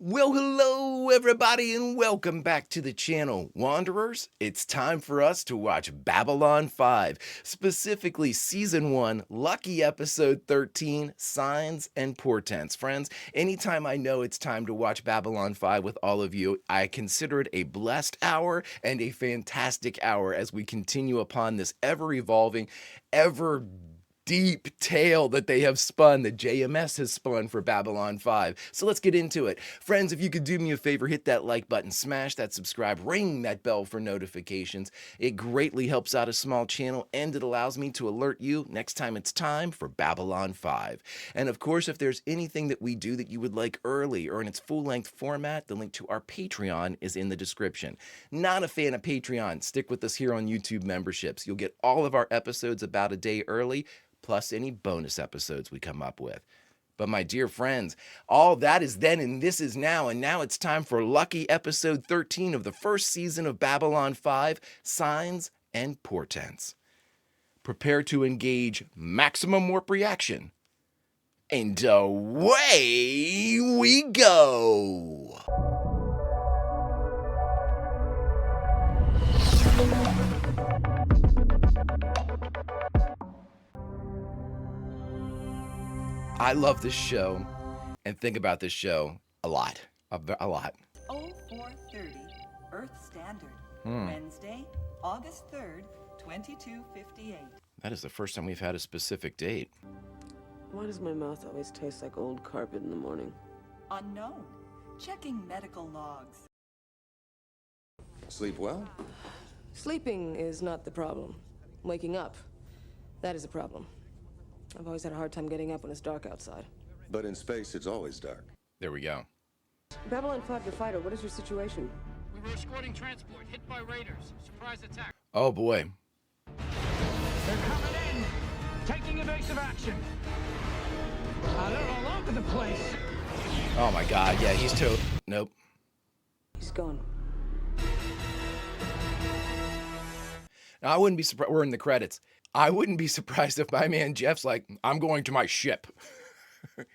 Well, hello everybody and welcome back to the channel. Wanderers, it's time for us to watch Babylon 5, specifically Season 1, Lucky Episode 13, Signs and Portents. Friends, anytime I know it's time to watch Babylon 5 with all of you, I consider it a blessed hour and a fantastic hour as we continue upon this ever-evolving, ever deep tale that they have spun, that JMS has spun for Babylon 5. So let's get into it. Friends, if you could do me a favor, hit that like button, smash that subscribe, ring that bell for notifications. It greatly helps out a small channel and it allows me to alert you next time it's time for Babylon 5. And of course, if there's anything that we do that you would like early or in its full-length format, the link to our Patreon is in the description. Not a fan of Patreon? Stick with us here on YouTube memberships. You'll get all of our episodes about a day early, plus any bonus episodes we come up with. But my dear friends, all that is then and this is now, and now it's time for Lucky Episode 13 of the first season of Babylon 5, Signs and Portents. Prepare to engage maximum warp reaction, and away we go! I love this show and think about this show a lot. A lot. 0430 Earth Standard. Wednesday, August 3rd, 2258. That is the first time we've had a specific date. Why does my mouth always taste like old carpet in the morning? Unknown. Checking medical logs. Sleep well? Sleeping is not the problem. Waking up, that is a problem. I've always had a hard time getting up when it's dark outside. But in space, it's always dark. There we go. Babylon 5 to fighter, what is your situation? We were escorting transport, hit by raiders. Surprise attack. Oh boy. They're coming in! Taking evasive action! They're all over the place! Oh my god, yeah, he's nope. He's gone. Now, I wouldn't be surprised, we're in the credits. I wouldn't be surprised if my man Jeff's like, I'm going to my ship.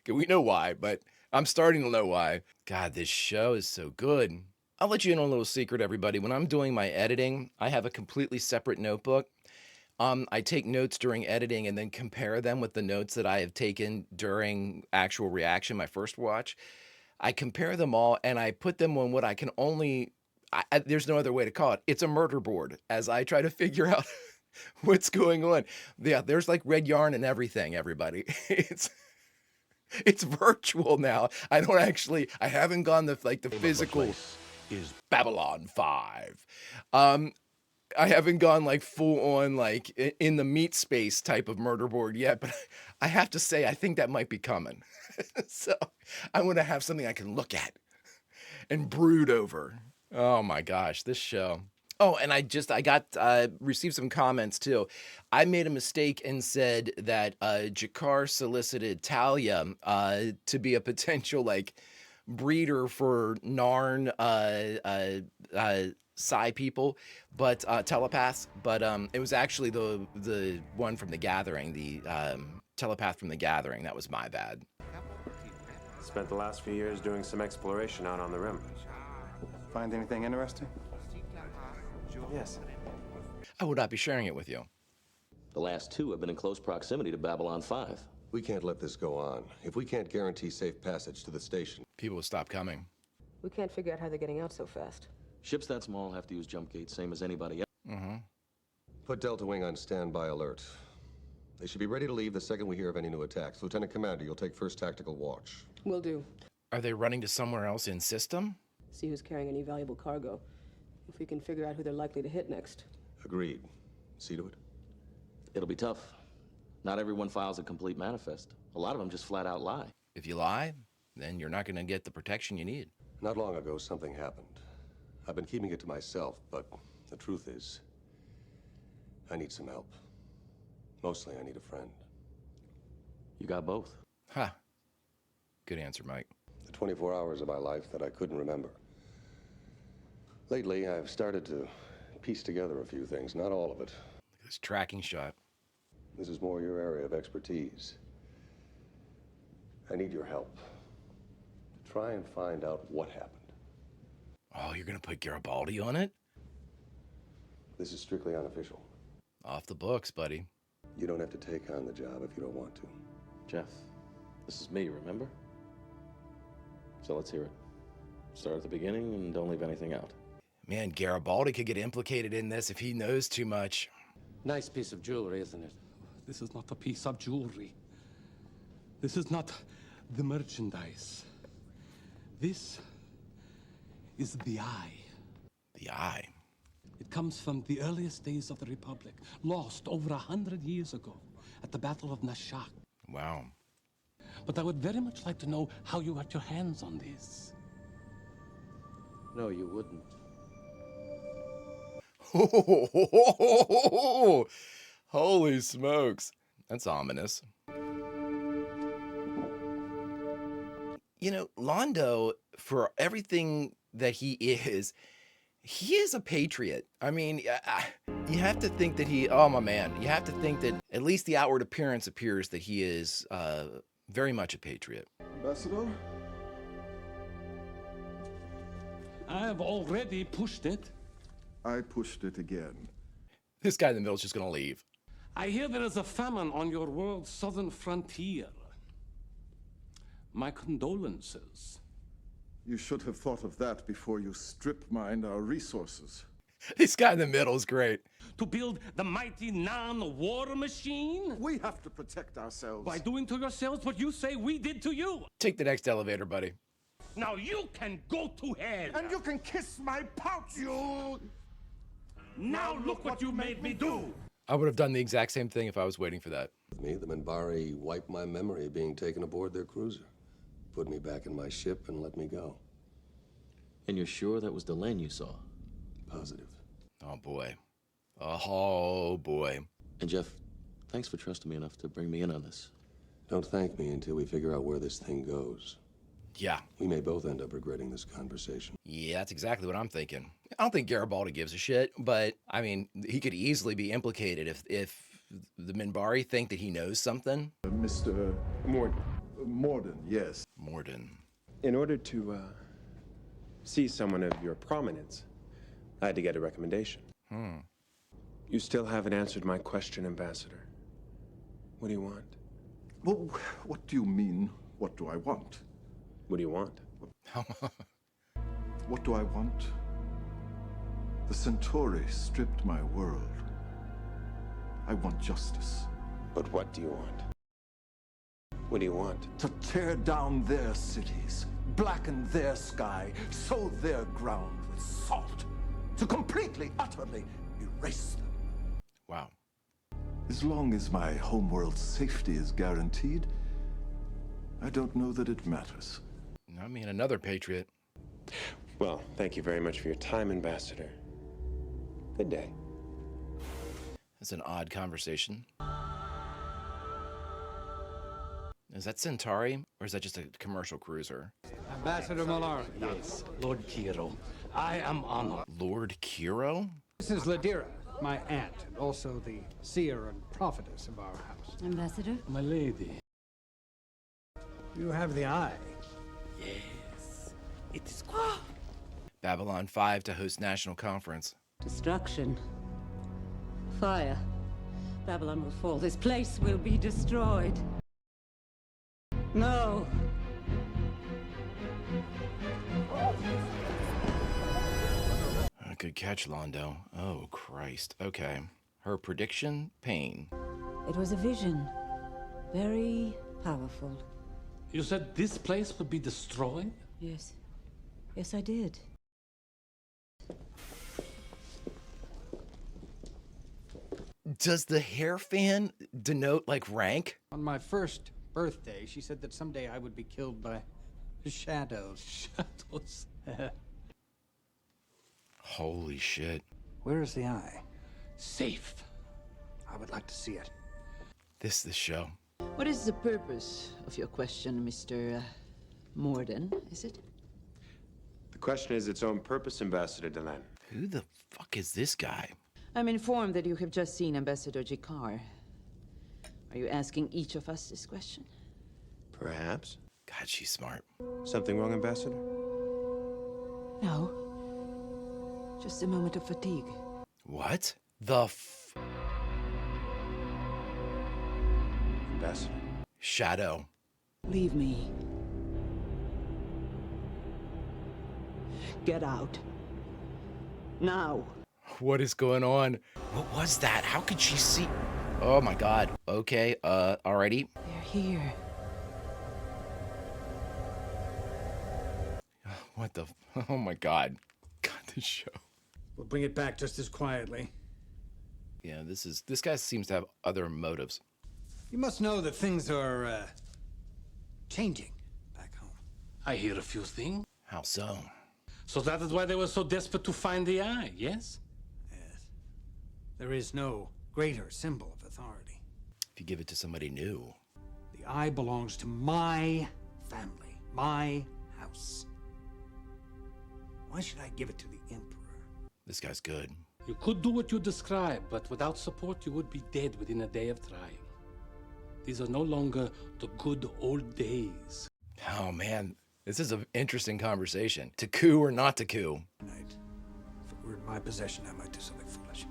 We know why, but I'm starting to know why. God, this show is so good. I'll let you in on a little secret, everybody. When I'm doing my editing, I have a completely separate notebook. I take notes during editing and then compare them with the notes that I have taken during actual reaction, my first watch. I compare them all and I put them on what I can only, there's no other way to call it. It's a murder board as I try to figure out what's going on. Yeah, there's like red yarn and everything, everybody. It's virtual now. I haven't gone the physical is Babylon 5. I haven't gone like full on like in the meat space type of murder board yet, but I have to say I think that might be coming. So I'm going to have something I can look at and brood over. Oh my gosh, this show. Oh, and I received some comments too. I made a mistake and said that Jakar solicited Talia to be a potential like breeder for Narn psi people, but telepaths. But it was actually the one from the Gathering, the telepath from the Gathering. That was my bad. Spent the last few years doing some exploration out on the rim. Find anything interesting? Yes. I would not be sharing it with you. The last two have been in close proximity to Babylon 5. We can't let this go on. If we can't guarantee safe passage to the station. People will stop coming. We can't figure out how they're getting out so fast. Ships that small have to use jump gates, same as anybody else. Put Delta Wing on standby alert. They should be ready to leave the second we hear of any new attacks. Lieutenant Commander, you'll take first tactical watch. Will do. Are they running to somewhere else in system? See who's carrying any valuable cargo. If we can figure out who they're likely to hit next. Agreed. See to it. It'll be tough. Not everyone files a complete manifest. A lot of them just flat out lie. If you lie, then you're not going to get the protection you need. Not long ago, something happened. I've been keeping it to myself, but the truth is, I need some help. Mostly, I need a friend. You got both. Ha. Good answer, Mike. The 24 hours of my life that I couldn't remember. Lately, I've started to piece together a few things, not all of it. This tracking shot. This is more your area of expertise. I need your help. try and find out what happened. Oh, you're gonna put Garibaldi on it? This is strictly unofficial. Off the books, buddy. You don't have to take on the job if you don't want to. Jeff, this is me, remember? So let's hear it. Start at the beginning and don't leave anything out. Man, Garibaldi could get implicated in this if he knows too much. Nice piece of jewelry, isn't it? This is not a piece of jewelry. This is not the merchandise. This is the eye. The eye. It comes from the earliest days of the Republic, lost over 100 years ago at the Battle of Nashak. Wow. But I would very much like to know how you got your hands on this. No, you wouldn't. Holy smokes. That's ominous. You know, Londo, for everything that he is a patriot. I mean, you have to think that oh my man, you have to think that at least the outward appearance appears that he is very much a patriot. Ambassador? I have already pushed it. I pushed it again. This guy in the middle is just gonna leave. I hear there is a famine on your world's southern frontier. My condolences. You should have thought of that before you strip-mined our resources. This guy in the middle is great. To build the mighty non-war machine? We have to protect ourselves. By doing to yourselves what you say we did to you. Take the next elevator, buddy. Now you can go to hell. And you can kiss my pouch, you... Now look what you made me do. I would have done the exact same thing if I was waiting for that. With me, the Minbari wiped my memory of being taken aboard their cruiser, put me back in my ship, and let me go. And you're sure that was Delenn you saw? Positive. Oh boy. Oh boy. And Jeff, thanks for trusting me enough to bring me in on this. Don't thank me until we figure out where this thing goes. Yeah. We may both end up regretting this conversation. Yeah, that's exactly what I'm thinking. I don't think Garibaldi gives a shit, but I mean, he could easily be implicated if the Minbari think that he knows something. Mr. Morden. Morden, yes. Morden. In order to see someone of your prominence, I had to get a recommendation. You still haven't answered my question, Ambassador. What do you want? Well, what do you mean, what do I want? What do you want? What do I want? The Centauri stripped my world. I want justice. But what do you want? What do you want? To tear down their cities, blacken their sky, sow their ground with salt. To completely, utterly erase them. Wow. As long as my homeworld's safety is guaranteed, I don't know that it matters. I mean, another patriot. Well, thank you very much for your time, Ambassador. Good day. It's an odd conversation. Is that Centauri, or is that just a commercial cruiser? Ambassador Millar. Yes, Lord Kiro, I am honored. Lord Kiro? this is Ladira, my aunt, and also the seer and prophetess of our house. Ambassador? My lady. You have the eye. Yes, it is Babylon 5 to host national conference. Destruction. Fire. Babylon will fall. This place will be destroyed. No. Good catch, Londo. Oh, Christ. Okay. Her prediction, pain. It was a vision. Very powerful. You said this place would be destroyed? Yes. Yes, I did. Does the hair fan denote, like, rank? On my first birthday, she said that someday I would be killed by shadows. Shadows. Holy shit. Where is the eye? Safe. I would like to see it. This show. What is the purpose of your question, Mr. Morden, is it? The question is its own purpose, Ambassador Delenn. Who the fuck is this guy? I'm informed that you have just seen Ambassador Geeky. Are you asking each of us this question? Perhaps. God, she's smart. Something wrong, Ambassador? No. Just a moment of fatigue. What the Ambassador. Shadow. Leave me. Get out. Now. What is going on? What was that? How could she see? Oh my God. Okay, alrighty. They're here. What the? Oh my God. God, this show. We'll bring it back just as quietly. Yeah, this guy seems to have other motives. You must know that things are, changing back home. I hear a few things. How so? So that is why they were so desperate to find the eye, yes? Yes. There is no greater symbol of authority. If you give it to somebody new. The eye belongs to my family, my house. Why should I give it to the Emperor? This guy's good. You could do what you describe, but without support, you would be dead within a day of trying. These are no longer the good old days. Oh man, this is an interesting conversation. To coup or not to coup? Tonight, if it were in my possession, I might do something foolish.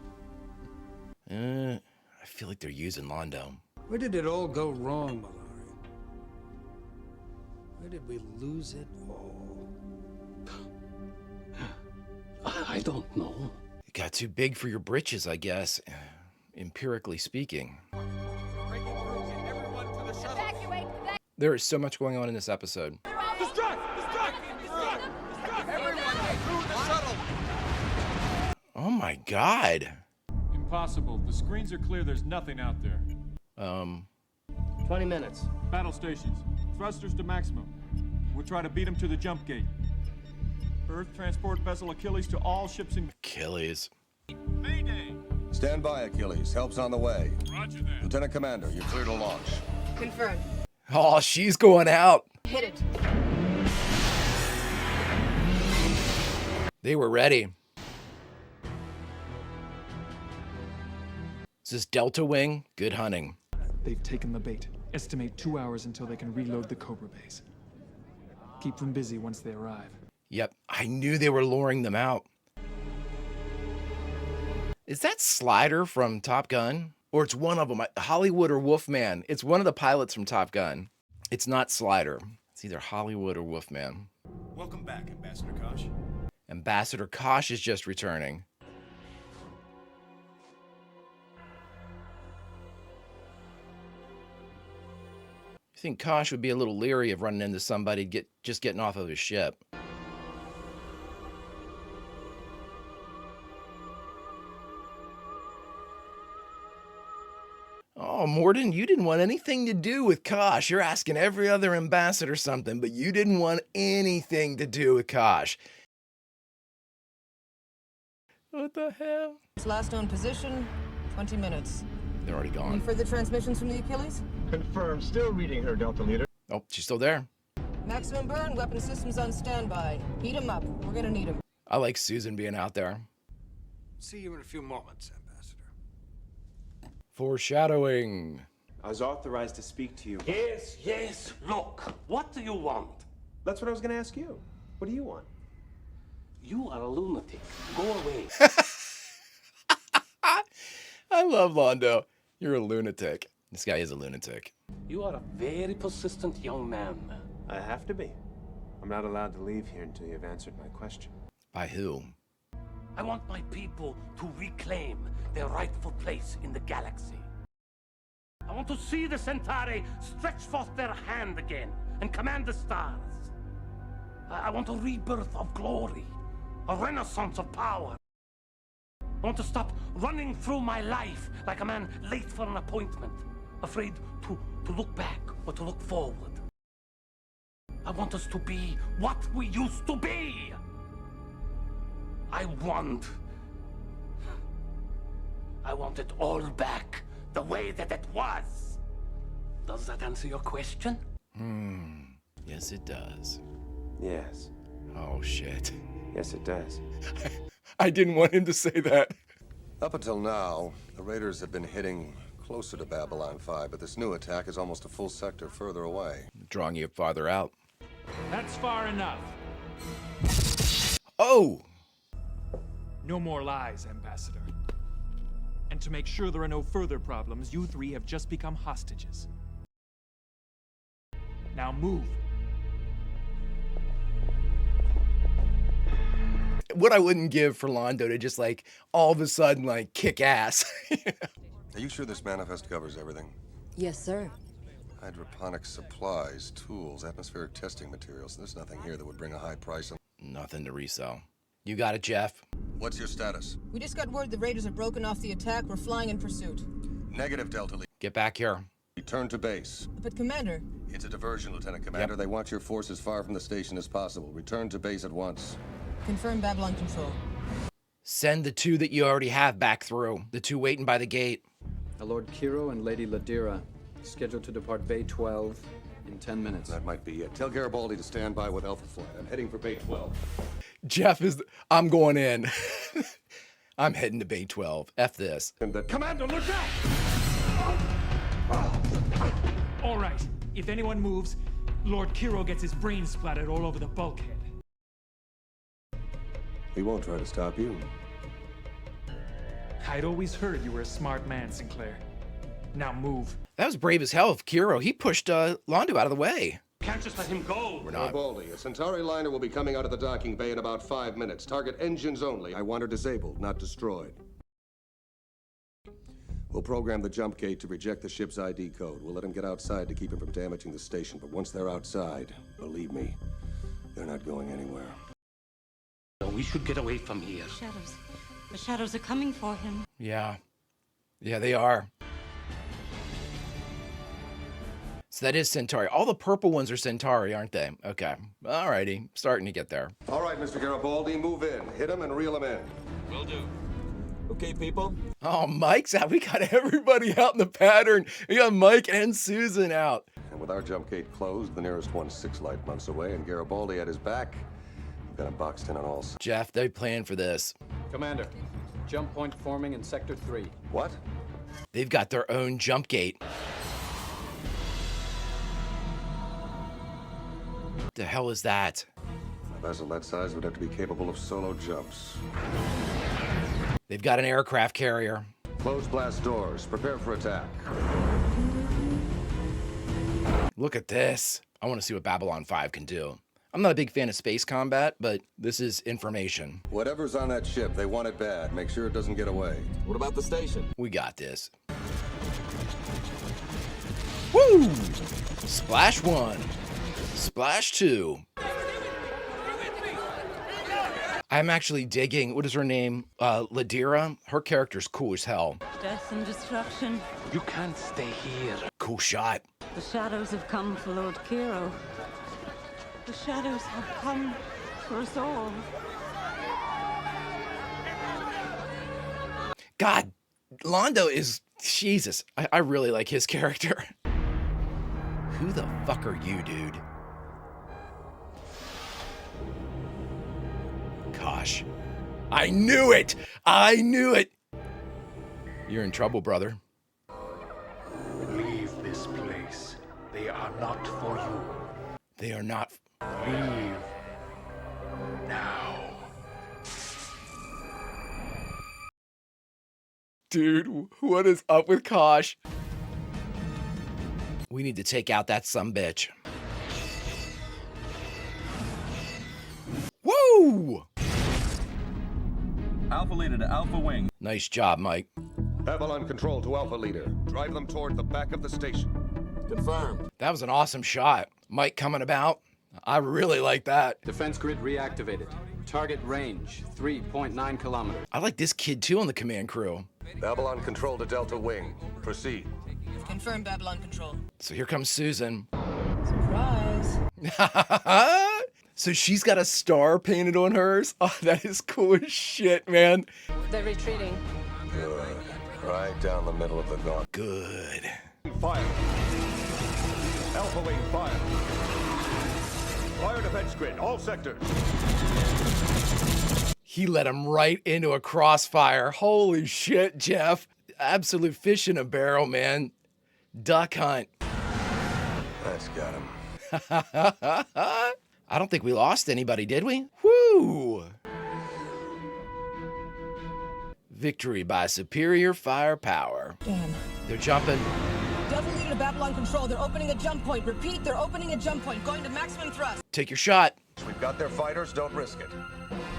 I feel like they're using Londo. Where did it all go wrong, Malari? Where did we lose it all? I don't know. It got too big for your britches, I guess. Empirically speaking. There is so much going on in this episode. Oh my God. Impossible. The screens are clear. There's nothing out there. 20 minutes. Battle stations. Thrusters to maximum. We'll try to beat them to the jump gate. Earth transport vessel Achilles to all ships in... Achilles. Mayday! Stand by, Achilles. Help's on the way. Roger that. Lieutenant Commander, you're clear to launch. Confirmed. Oh, she's going out. Hit it. They were ready. Is this Delta Wing? Good hunting. They've taken the bait. Estimate 2 hours until they can reload the Cobra base. Keep them busy once they arrive. Yep, I knew they were luring them out. Is that Slider from Top Gun? Or it's one of them, Hollywood or Wolfman. It's one of the pilots from Top Gun. It's not Slider. It's either Hollywood or Wolfman. Welcome back, Ambassador Kosh. Ambassador Kosh is just returning. You think Kosh would be a little leery of running into somebody just getting off of his ship. Oh, Morden, you didn't want anything to do with Kosh. You're asking every other ambassador something, but you didn't want anything to do with Kosh. What the hell? Its last known position, 20 minutes. They're already Any gone. further transmissions from the Achilles? Confirmed. Still reading her, Delta Leader. Oh, she's still there. Maximum burn, weapon systems on standby. Heat 'em up. We're gonna need 'em. I like Susan being out there. See you in a few moments, Ambassador. Foreshadowing. I was authorized to speak to you. Yes, yes. Look, what do you want? That's what I was going to ask you. What do you want? You are a lunatic. Go away. I love Londo. You're a lunatic. This guy is a lunatic. You are a very persistent young man. I have to be. I'm not allowed to leave here until you've answered my question. By who? I want my people to reclaim their rightful place in the galaxy. I want to see the Centauri stretch forth their hand again and command the stars. I want a rebirth of glory, a renaissance of power. I want to stop running through my life like a man late for an appointment, afraid to look back or to look forward. I want us to be what we used to be. I want it all back the way that it was. Does that answer your question? Yes, it does. Yes. Oh, shit. Yes, it does. I didn't want him to say that. Up until now, the raiders have been hitting closer to Babylon 5, but this new attack is almost a full sector further away. Drawing you farther out. That's far enough. Oh! No more lies, Ambassador. And to make sure there are no further problems, you three have just become hostages. Now move. What I wouldn't give for Londo to just like all of a sudden like kick ass. Are you sure this manifest covers everything? Yes, sir. Hydroponic supplies, tools, atmospheric testing materials. There's nothing here that would bring a high price on. Nothing to resell. You got it, Jeff. What's your status? We just got word the raiders have broken off the attack. We're flying in pursuit. Negative, Delta League. Get back here. Return to base. But, Commander... It's a diversion, Lieutenant Commander. They want your force as far from the station as possible. Return to base at once. Confirm Babylon Control. Send the two that you already have back through. The two waiting by the gate. Lord Kiro and Lady Ladira, scheduled to depart Bay 12 in 10 minutes. That might be it. Tell Garibaldi to stand by with Alpha Flight. I'm heading for Bay 12. Jeff is... I'm going in. I'm heading to Bay 12. F this. And the... Commander, look out! All right. If anyone moves, Lord Kiro gets his brains splattered all over the bulkhead. He won't try to stop you. I'd always heard you were a smart man, Sinclair. Now move. That was brave as hell of Kiro. He pushed Londo out of the way. Can't just let him go. We're not. Garibaldi, a Centauri liner will be coming out of the docking bay in about 5 minutes. Target engines only. I want her disabled, not destroyed. We'll program the jump gate to reject the ship's ID code. We'll let him get outside to keep him from damaging the station. But once they're outside, believe me, they're not going anywhere. We should get away from here. Shadows. The shadows are coming for him. Yeah. Yeah, they are. So that is Centauri. All the purple ones are Centauri, aren't they? Okay. Alrighty. Starting to get there. All right, Mr. Garibaldi, move in. Hit him and reel him in. Will do. Okay, people. Oh, Mike's out. We got everybody out in the pattern. We got Mike and Susan out. And with our jump gate closed, the nearest one's 6 light months away, and Garibaldi at his back, we've got him boxed in on all sides. Jeff, they planned for this. Commander, jump point forming in Sector 3. What? They've got their own jump gate. The hell is that? A vessel that size would have to be capable of solo jumps. They've got an aircraft carrier. Close blast doors. Prepare for attack. Look at this. I want to see what Babylon 5 can do. I'm not a big fan of space combat, but this is information. Whatever's on that ship, they want it bad. Make sure it doesn't get away. What about the station? We got this. Woo! Splash 1. Splash 2. I'm actually digging, what is her name? Ladira? Her character's cool as hell. Death and destruction. You can't stay here. Cool shot. The shadows have come for Lord Kiro. The shadows have come for us all. God, Londo is, Jesus. I really like his character. Who the fuck are you, dude? Gosh. I knew it! I knew it! You're in trouble, brother. Leave this place. They are not for you. They are not. Leave. Now. Dude, what is up with Kosh? We need to take out that sumbitch. Woo! Alpha leader to Alpha wing. Nice job, Mike. Babylon Control to Alpha Leader. Drive them toward the back of the station. Confirmed. That was an awesome shot. Mike coming about. I really like that. Defense grid reactivated. Target range, 3.9 kilometers. I like this kid too on the command crew. Babylon Control to Delta Wing. Proceed. Confirm Babylon Control. So here comes Susan. Surprise. So she's got a star painted on hers? Oh, that is cool as shit, man. They're retreating. Good. Right down the middle of the gauntlet. Good. Fire. Alpha wing, fire. Fire defense grid, all sectors. He let him right into a crossfire. Holy shit, Jeff. absolute fish in a barrel, man. Duck hunt. That's got him. I don't think we lost anybody, did we? Woo! Victory by superior firepower. Damn. They're jumping. Delta leader to Babylon Control. They're opening a jump point. Repeat, they're opening a jump point. Going to maximum thrust. Take your shot. We've got their fighters, don't risk it.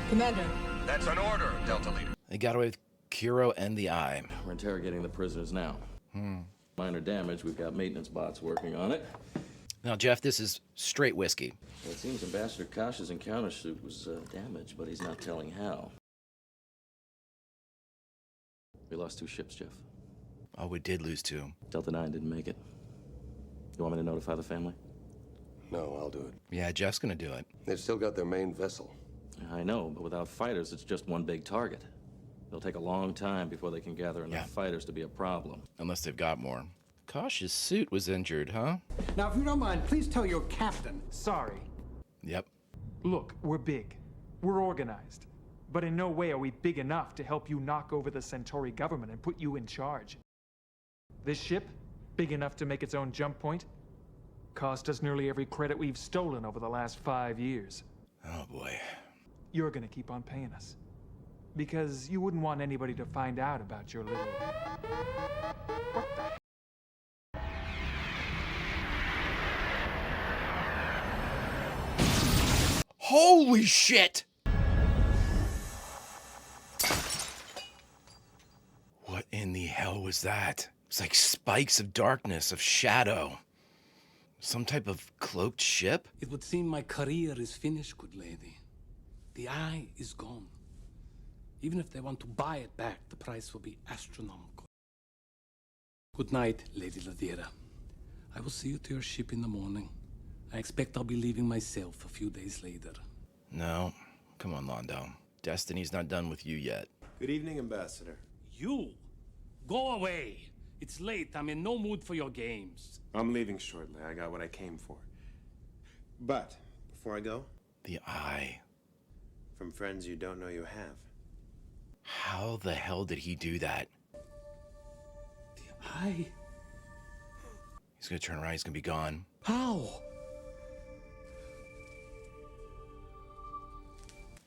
Commander. That's an order, Delta Leader. They got away with Kuro and the Eye. We're interrogating the prisoners now. Minor damage. We've got maintenance bots working on it. Now, Jeff, this is straight whiskey. Well, it seems Ambassador Kosh's encounter suit was damaged, but he's not telling how. We lost 2 ships, Jeff. Oh, we did lose 2. Delta 9 didn't make it. You want me to notify the family? No, I'll do it. Yeah, Jeff's gonna do it. They've still got their main vessel. I know, but without fighters, it's just one big target. It'll take a long time before they can gather enough fighters to be a problem. Unless they've got more. Kosh's suit was injured, huh? Now, if you don't mind, please tell your captain. Sorry. Yep. Look, we're big. We're organized. But in no way are we big enough to help you knock over the Centauri government and put you in charge. This ship, big enough to make its own jump point, cost us nearly every credit we've stolen over the last 5 years. Oh, boy. You're gonna keep on paying us. Because you wouldn't want anybody to find out about your little... What the... Holy shit! What in the hell was that? It's like spikes of darkness, of shadow. Some type of cloaked ship? It would seem my career is finished, good lady. The Eye is gone. Even if they want to buy it back, the price will be astronomical. Good night, Lady Ladira. I will see you to your ship in the morning. I expect I'll be leaving myself a few days later. No. Come on, Londo. Destiny's not done with you yet. Good evening, Ambassador. You? Go away. It's late. I'm in no mood for your games. I'm leaving shortly. I got what I came for. But, before I go... The Eye. From friends you don't know you have. How the hell did he do that? The Eye? He's gonna turn around, he's gonna be gone. How?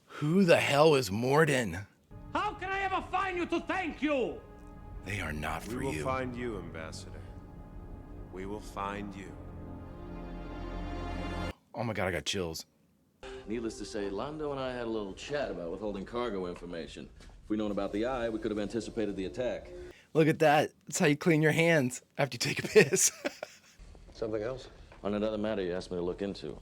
Who the hell is Morden? How can I ever find you to thank you? They are not for you. We will find you, Ambassador. We will find you. Oh my god, I got chills. Needless to say, Londo and I had a little chat about withholding cargo information. If we'd known about the Eye, we could have anticipated the attack. Look at that. That's how you clean your hands after you take a piss. Something else? On another matter you asked me to look into.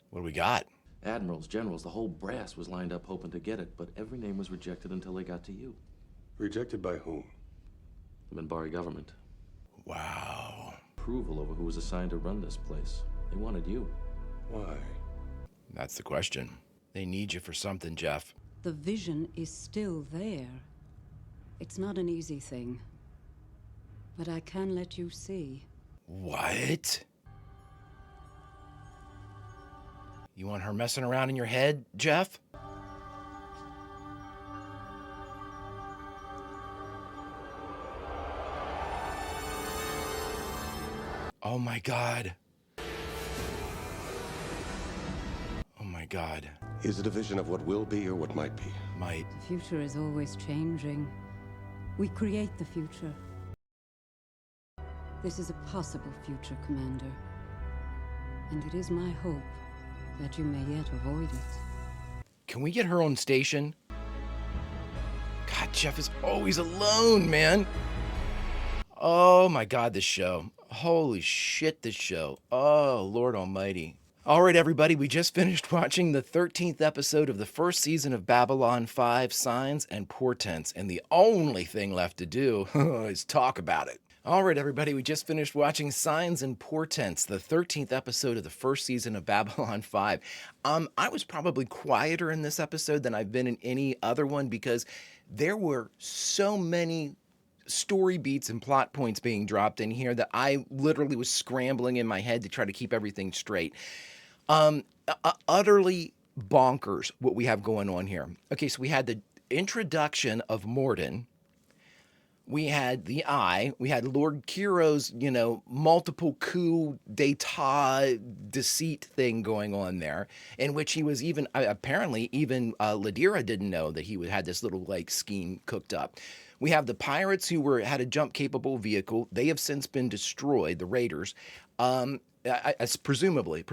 What do we got? Admirals, generals, the whole brass was lined up hoping to get it, but every name was rejected until they got to you. Rejected by whom? The Minbari government. Wow. Approval over who was assigned to run this place. They wanted you. Why? That's the question. They need you for something, Jeff. The vision is still there. It's not an easy thing. But I can let you see. What? You want her messing around in your head, Jeff? Oh my god. Oh my god. Is it a vision of what will be or what might be? Might. The future is always changing. We create the future. This is a possible future, Commander. And it is my hope that you may yet avoid it. Can we get her on station? God, Jeff is always alone, man. Oh my god, this show. Holy shit, this show. Oh, Lord almighty. All right, everybody, we just finished watching the 13th episode of the first season of Babylon 5, Signs and Portents, and the only thing left to do is talk about it. All right, everybody, we just finished watching Signs and Portents, the 13th episode of the first season of Babylon 5. I was probably quieter in this episode than I've been in any other one because there were so many story beats and plot points being dropped in here that I literally was scrambling in my head to try to keep everything straight. Utterly bonkers what we have going on here. Okay, so we had the introduction of Morden, we had the Eye, we had Lord Kiro's, multiple coup d'etat deceit thing going on there, in which he was even, apparently, even Ladira didn't know that he had this little, scheme cooked up. We have the pirates who had a jump-capable vehicle. They have since been destroyed, the raiders. Presumably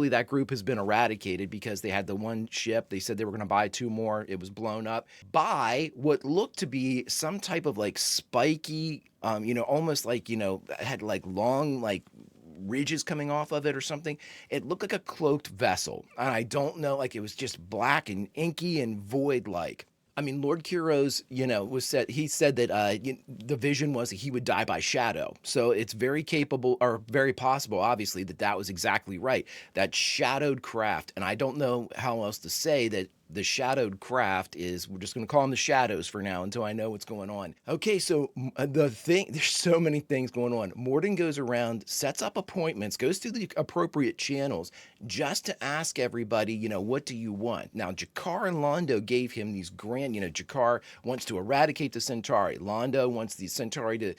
that group has been eradicated because they had the one ship. They said they were going to buy 2 more. It was blown up by what looked to be some type of spiky, almost had long ridges coming off of it or something. It looked like a cloaked vessel. And I don't know, it was just black and inky and void-like. I mean, Lord Kiro's, he said that the vision was that he would die by shadow. So it's very capable, or very possible, obviously, that was exactly right. That shadowed craft. And I don't know how else to say that the shadowed craft is, we're just going to call them the shadows for now until I know what's going on. Okay, so there's so many things going on. Morden goes around, sets up appointments, goes through the appropriate channels just to ask everybody, what do you want? Now, Jakar and Londo gave him these grand, Jakar wants to eradicate the Centauri. Londo wants the Centauri to,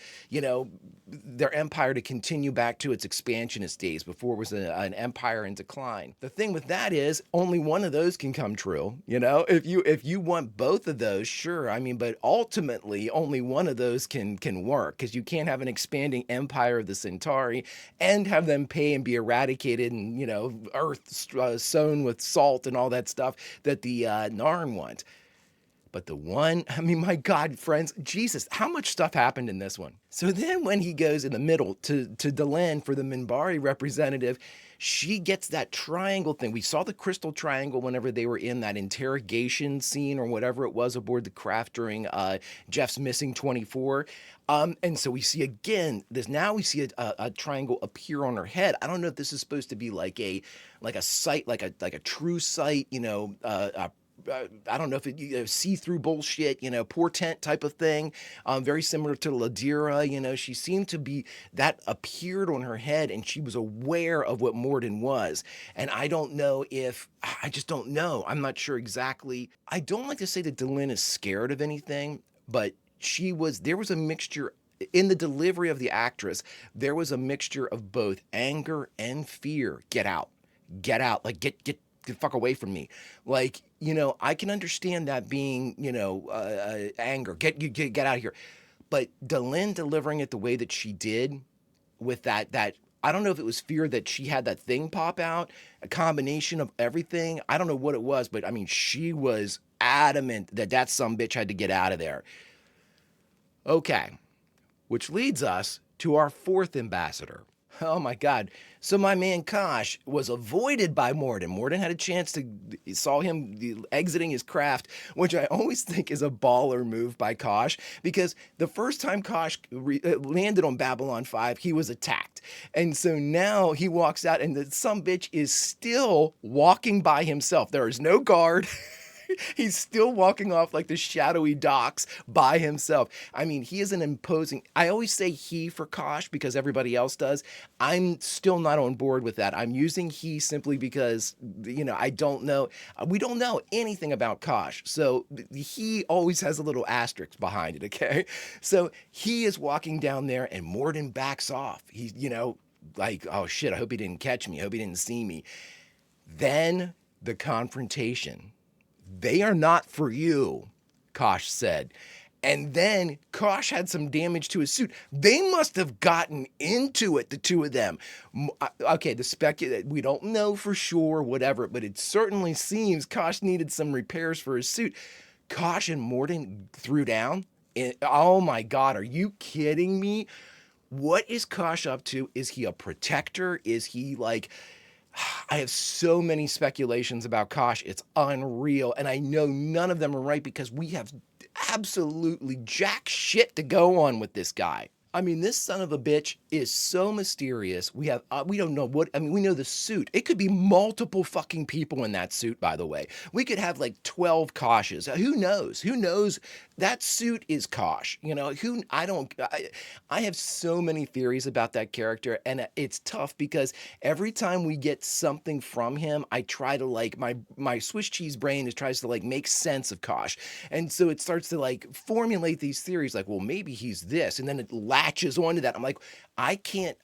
their empire to continue back to its expansionist days before it was an empire in decline. The thing with that is only one of those can come true. If you want both of those, sure. I mean, but ultimately only one of those can work, because you can't have an expanding empire of the Centauri and have them pay and be eradicated and, earth sown with salt and all that stuff that the Narn want. But the one, I mean, my God, friends, Jesus, how much stuff happened in this one? So then when he goes in the middle to Delenn for the Minbari representative, she gets that triangle thing. We saw the crystal triangle whenever they were in that interrogation scene or whatever it was aboard the craft during Jeff's Missing 24. And so we see again this. Now we see a triangle appear on her head. I don't know if this is supposed to be like a sight, like a true sight, I don't know if it see-through bullshit, portent type of thing, very similar to Ladira. She seemed to be, that appeared on her head and she was aware of what Morden was. And I just don't know. I'm not sure exactly. I don't like to say that Delenn is scared of anything, but there was a mixture in the delivery of the actress. There was a mixture of both anger and fear. Get out, like get the fuck away from me. I can understand that being, anger. Get out of here. But Delenn delivering it the way that she did, with that I don't know if it was fear that she had that thing pop out, a combination of everything. I don't know what it was, but I mean, she was adamant that sumbitch had to get out of there. Okay, which leads us to our 4th ambassador. Oh my God. So my man Kosh was avoided by Morden. Morden had a chance saw him exiting his craft, which I always think is a baller move by Kosh, because the first time Kosh landed on Babylon 5, he was attacked. And so now he walks out and the sumbitch is still walking by himself. There is no guard. He's still walking off like the shadowy docks by himself. I mean, he is an imposing. I always say he for Kosh because everybody else does. I'm still not on board with that. I'm using he simply because, I don't know. We don't know anything about Kosh. So he always has a little asterisk behind it, okay? So he is walking down there and Morden backs off. He's, oh shit, I hope he didn't catch me. I hope he didn't see me. Then the confrontation. They are not for you, Kosh said. And then Kosh had some damage to his suit. They must have gotten into it, the two of them. Okay, we don't know for sure, whatever, but it certainly seems Kosh needed some repairs for his suit. Kosh and Morden threw down. Oh my God, are you kidding me? What is Kosh up to? Is he a protector? Is he I have so many speculations about Kosh. It's unreal. And I know none of them are right because we have absolutely jack shit to go on with this guy. I mean, this son of a bitch is so mysterious. We don't know what, I mean, we know the suit. It could be multiple fucking people in that suit, by the way. We could have like 12 Koshes. Who knows? Who knows? That suit is Kosh. You know, I have so many theories about that character, and it's tough because every time we get something from him, I try to like, my Swiss cheese brain tries to like make sense of Kosh. And so it starts to like formulate these theories like, well, maybe he's this. And then it latches onto that. I'm like, I can't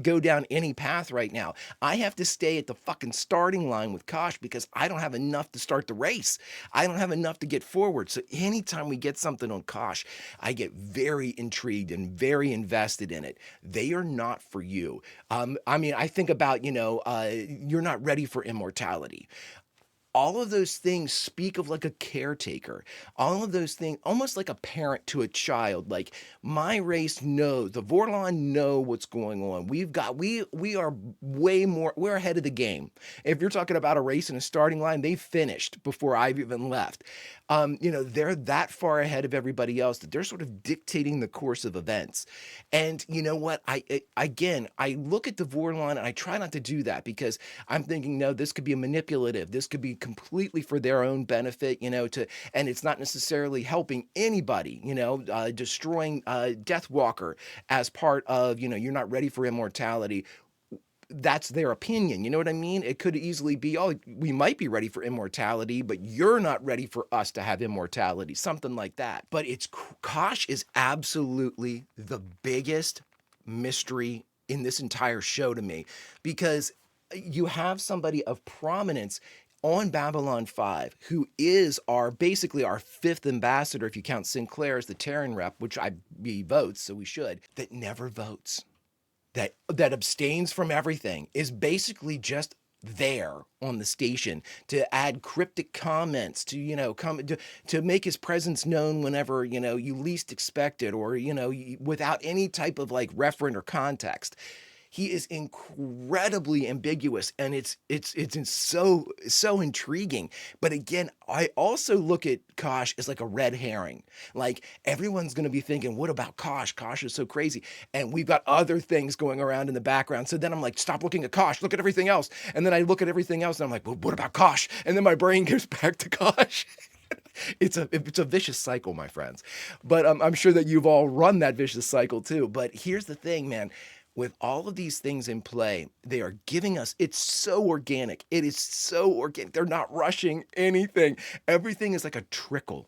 go down any path right now. I have to stay at the fucking starting line with Kosh because I don't have enough to start the race. I don't have enough to get forward. So anytime we get something on Kosh, I get very intrigued and very invested in it. They are not for you. I mean, I think about, you're not ready for immortality. All of those things speak of like a caretaker. All of those things, almost like a parent to a child. Like my race knows, the Vorlon know what's going on. We are way more, we're ahead of the game. If you're talking about a race in a starting line, they finished before I've even left. They're that far ahead of everybody else that they're sort of dictating the course of events. And you know what? I look at the Vorlon and I try not to do that because I'm thinking, no, this could be manipulative. This could be completely for their own benefit, and it's not necessarily helping anybody, destroying Deathwalker as part of, you're not ready for immortality. That's their opinion. You know what I mean? It could easily be, oh, we might be ready for immortality, but you're not ready for us to have immortality, something like that. But Kosh is absolutely the biggest mystery in this entire show to me, because you have somebody of prominence on Babylon 5, who is basically our fifth ambassador, if you count Sinclair as the Terran rep, which he votes, so we should, that never votes. That abstains from everything, is basically just there on the station to add cryptic comments, to to make his presence known whenever you least expect it, or without any type of like referent or context. He is incredibly ambiguous, and it's so intriguing. But again, I also look at Kosh as like a red herring. Like everyone's going to be thinking, what about Kosh? Kosh is so crazy. And we've got other things going around in the background. So then I'm like, stop looking at Kosh, look at everything else. And then I look at everything else and I'm like, well, what about Kosh? And then my brain goes back to Kosh. It's a vicious cycle, my friends. But I'm sure that you've all run that vicious cycle too. But here's the thing, man. With all of these things in play, they are giving us, it's so organic. It is so organic. They're not rushing anything. Everything is like a trickle,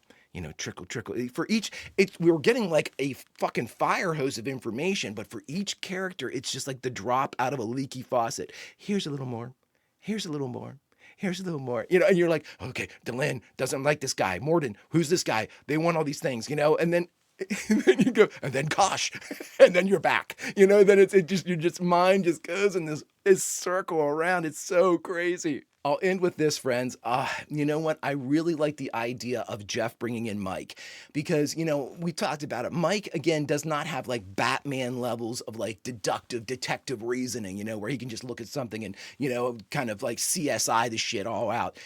trickle. For each, we're getting like a fucking fire hose of information, but for each character, it's just like the drop out of a leaky faucet. Here's a little more. Here's a little more. Here's a little more, and you're like, okay, Delenn doesn't like this guy. Morden, who's this guy? They want all these things, and then you go, and then Kosh, and then you're back, then your mind just goes in this circle around. It's so crazy. I'll end with this, friends. You know what? I really like the idea of Jeff bringing in Mike because, we talked about it. Mike, again, does not have like Batman levels of like deductive detective reasoning, where he can just look at something and, kind of like CSI the shit all out.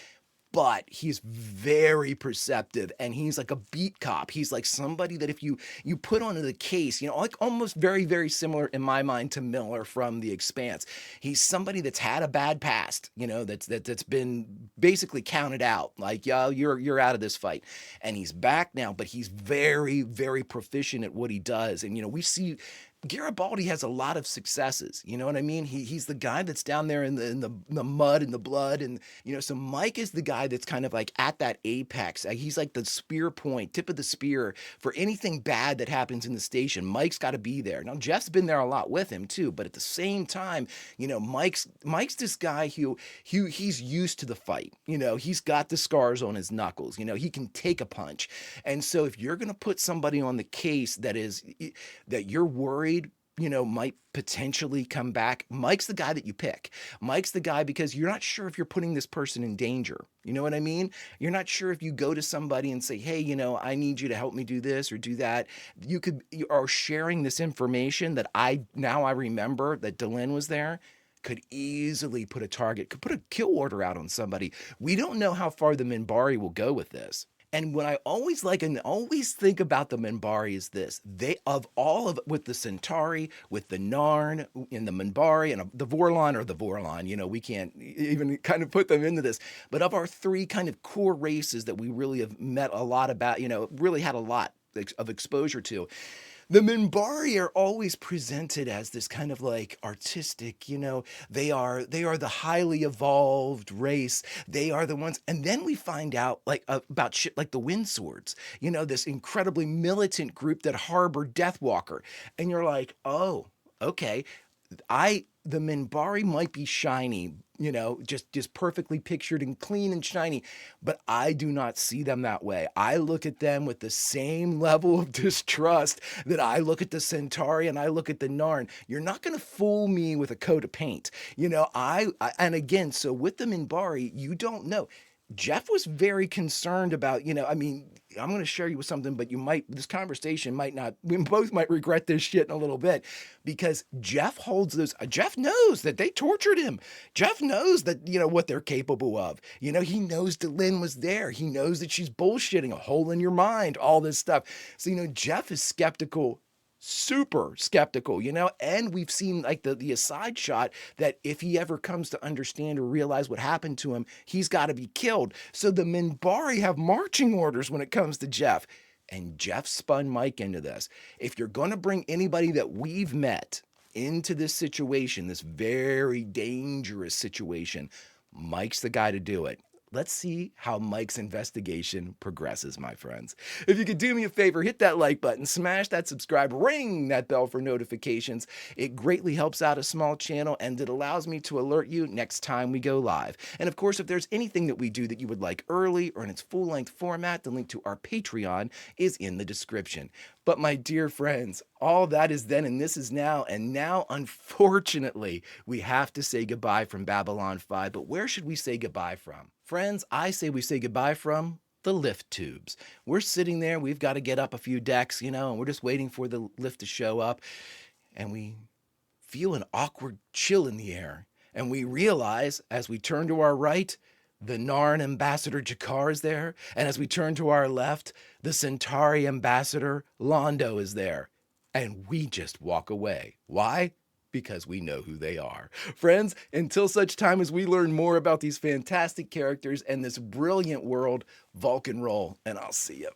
But he's very perceptive, and he's like a beat cop. He's like somebody that if you put onto the case, like almost very, very similar in my mind to Miller from The Expanse. He's somebody that's had a bad past, that's been basically counted out. Like, yeah, you're out of this fight, and he's back now. But he's very, very proficient at what he does, and we see Garibaldi has a lot of successes. You know what I mean? He's the guy that's down there in the mud and the blood, and so Mike is the guy that's kind of like at that apex. He's like the spear point, tip of the spear for anything bad that happens in the station. Mike's got to be there. Now Jeff's been there a lot with him too, but at the same time, Mike's this guy who he's used to the fight. He's got the scars on his knuckles. He can take a punch, and so if you're gonna put somebody on the case that you're worried might potentially come back, Mike's the guy that you pick. Mike's the guy because you're not sure if you're putting this person in danger. You know what I mean? You're not sure if you go to somebody and say, hey, I need you to help me do this or do that. You are sharing this information that I remember that Delenn was there, could easily put a kill order out on somebody. We don't know how far the Minbari will go with this. And what I always like and always think about the Minbari is this. They, of all of, with the Centauri, with the Narn, and the Minbari, and the Vorlon, we can't even kind of put them into this. But of our three kind of core races that we really have met a lot about, really had a lot of exposure to, the Minbari are always presented as this kind of like artistic, they are the highly evolved race. They are the ones, and then we find out like about shit like the Wind Swords, this incredibly militant group that harbor Deathwalker, and you're like, oh, okay, the Minbari might be shiny, just perfectly pictured and clean and shiny, but I do not see them that way. I look at them with the same level of distrust that I look at the Centauri and I look at the Narn. You're not going to fool me with a coat of paint. And again, so with the Minbari, you don't know. Jeff was very concerned about, I'm going to share you with something, but this conversation might not, we both might regret this shit in a little bit, because Jeff knows that they tortured him. Jeff knows that, what they're capable of. He knows that Lynn was there. He knows that she's bullshitting, a hole in your mind, all this stuff. So, Jeff is skeptical, super skeptical, and we've seen like the aside shot that if he ever comes to understand or realize what happened to him, he's got to be killed. So the Minbari have marching orders when it comes to Jeff, and Jeff spun Mike into this. If you're going to bring anybody that we've met into this situation, this very dangerous situation, Mike's the guy to do it. Let's see how Mike's investigation progresses, my friends. If you could do me a favor, hit that like button, smash that subscribe, ring that bell for notifications. It greatly helps out a small channel, and it allows me to alert you next time we go live. And of course, if there's anything that we do that you would like early or in its full-length format, the link to our Patreon is in the description. But my dear friends, all that is then and this is now, and now, unfortunately, we have to say goodbye from Babylon 5, but where should we say goodbye from? Friends, I say we say goodbye from the lift tubes. We're sitting there, we've got to get up a few decks, and we're just waiting for the lift to show up, and we feel an awkward chill in the air, and we realize, as we turn to our right, the Narn Ambassador Jakar is there, and as we turn to our left, the Centauri Ambassador Londo is there, and we just walk away. Why? Because we know who they are. Friends, until such time as we learn more about these fantastic characters and this brilliant world, Vulcan roll, and I'll see you.